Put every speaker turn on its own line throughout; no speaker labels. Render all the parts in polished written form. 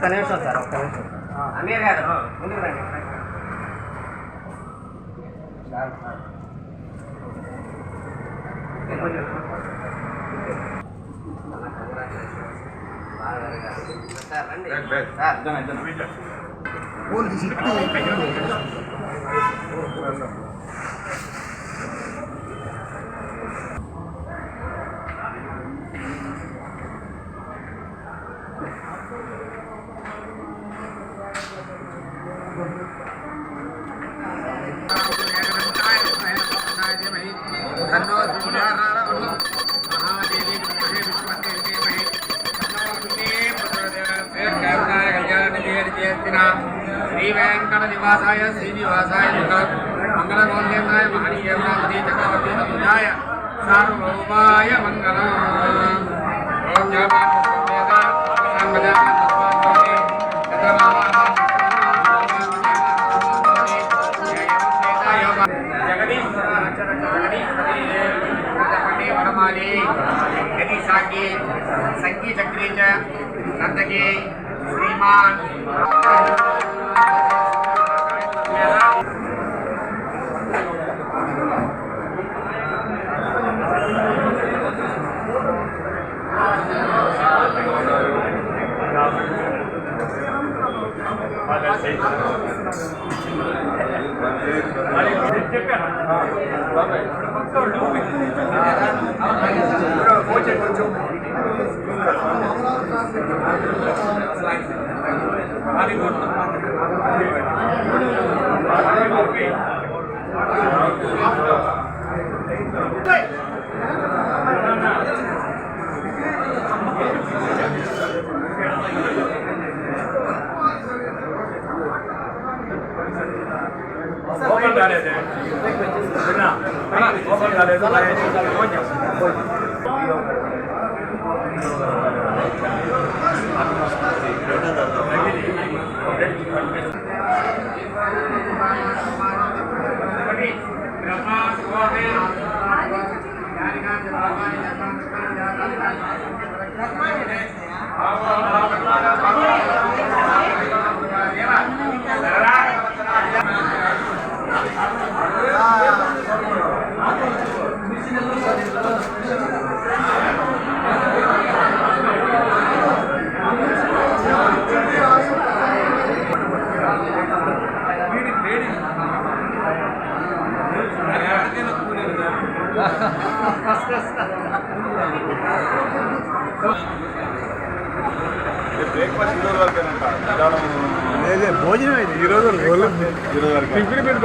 ఒక్క నిమిషం సార్, ఒక్క నిమిషం. అమీర్ గారు ముందుకు రండి. సార్ రండి సార్. శ్రీ వెంకట నివాసాయ శ్రీనివాసాయ మంగళగౌర్యాయ మహనీయాయ చక్రవర్తి తనుజాయ సార్వభౌమాయ మంగళం. संगी चक्री च नर्तकी श्रीमान
భోజనం అయితే ఈరోజు టిఫిన్ మీద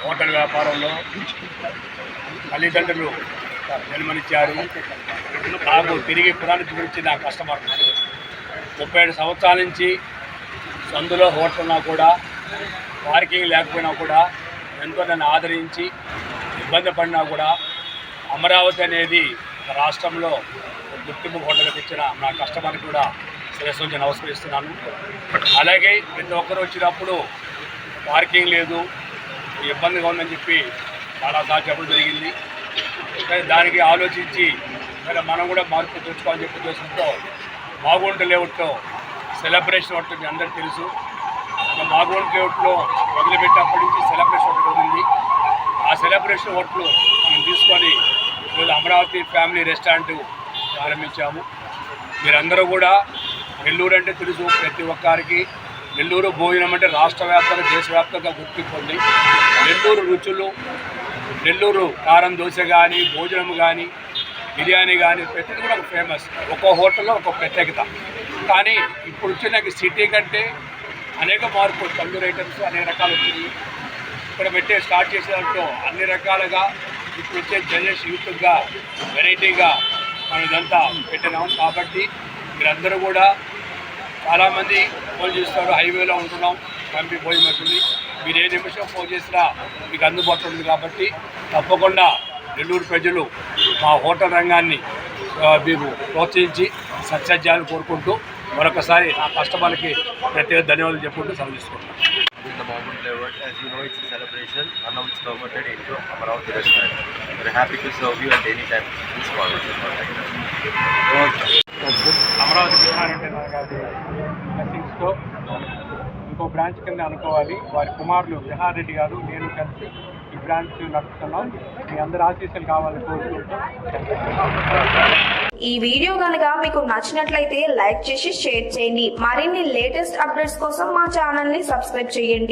హోటల్ వ్యాపారంలో తల్లిదండ్రులు జన్మనిచ్చారు. నాకు తిరిగి పురాణి గురించి నా కస్టమర్ 37 సంవత్సరాల నుంచి సందులో హోటల్నా కూడా పార్కింగ్ లేకపోయినా కూడా ఎంతో నన్ను ఆదరించి ఇబ్బంది పడినా కూడా అమరావతి అనేది రాష్ట్రంలో గుర్తింపు హోటల్కి ఇచ్చిన నా కస్టమర్కి కూడా శిరస్సు నుంచి నమస్కరిస్తున్నాను. అలాగే ప్రతి ఒక్కరు వచ్చినప్పుడు పార్కింగ్ లేదు, ఇబ్బందిగా ఉందని చెప్పి చాలాసార్లు చెప్పడం జరిగింది. దానికి ఆలోచించి మనం కూడా మార్పు తెచ్చుకోవాలని చెప్పి ఉద్దేశంతో మాగుంట లేఅవుట్లో సెలబ్రేషన్ హోటల్ మీ అందరికీ తెలుసు. మాగుంట లేఅవుట్లో మొదలుపెట్టినప్పటి నుంచి సెలబ్రేషన్ హోటల్ ఉంది. ఆ సెలబ్రేషన్ హోటల్ మనం తీసుకొని ఈరోజు అమరావతి ఫ్యామిలీ రెస్టారెంట్ ప్రారంభించాము. మీరందరూ కూడా నెల్లూరు అంటే తెలుసు ప్రతి ఒక్కరికి. నెల్లూరు భోజనం అంటే రాష్ట్ర వ్యాప్తంగా దేశవ్యాప్తంగా గుర్తింపు ఉంది. నెల్లూరు రుచులు, నెల్లూరు కారం దోశ కానీ, భోజనం కానీ, బిర్యానీ కానీ ప్రతిదీ కూడా ఒక ఫేమస్. ఒక్కో హోటల్లో ఒక ప్రత్యేకత. కానీ ఇప్పుడు వచ్చిన సిటీ కంటే అనేక మార్పులు, తల్లూరు ఐటమ్స్ అనేక రకాలు వచ్చింది. ఇక్కడ స్టార్ట్ చేసే దాంట్లో అన్ని రకాలుగా ఇప్పుడు వచ్చే జనరేషన్ యూత్గా వెరైటీగా మనం ఇదంతా పెట్టినాం. కాబట్టి మీరందరూ కూడా చాలామంది ఫోన్ చేస్తారు, హైవేలో ఉంటున్నాం, పంపి భోజనం అవుతుంది. మీరు ఏ నిమిషం ఫోన్ చేసినా మీకు అందుబాటులో ఉంది. కాబట్టి తప్పకుండా నెల్లూరు ప్రజలు మా హోటల్ రంగాన్ని మీరు ప్రోత్సహించి సక్సెస్ చేయాలని కోరుకుంటూ మరొకసారి ఆ కస్టమర్కి ప్రత్యేక ధన్యవాదాలు చెప్పుకుంటూ సెలవు తీసుకుంటాం.
flavored. As you know, it's a celebration and now it's converted into Amaravati restaurant. We're happy to serve you at any time. Please call us.
Amaravati Krishna Reddy గారి బ్లెస్సింగ్స్తో ఇంకో బ్రాంచ్ కింద అనుకోవాలి. వారి కుమారులు విహారెడ్డి గారు నేను కలిసి ఈ బ్రాంచ్ నడుపుతున్నాం. మీ అందరి ఆశీస్సులు కావాలని కోరుకుంటూ
ఈ వీడియో కనుక మీకు నచ్చినట్లయితే లైక్ చేసి షేర్ చేయండి. మరిన్ని లేటెస్ట్ అప్డేట్స్ కోసం మా ఛానల్ ని సబ్స్క్రైబ్ చేయండి.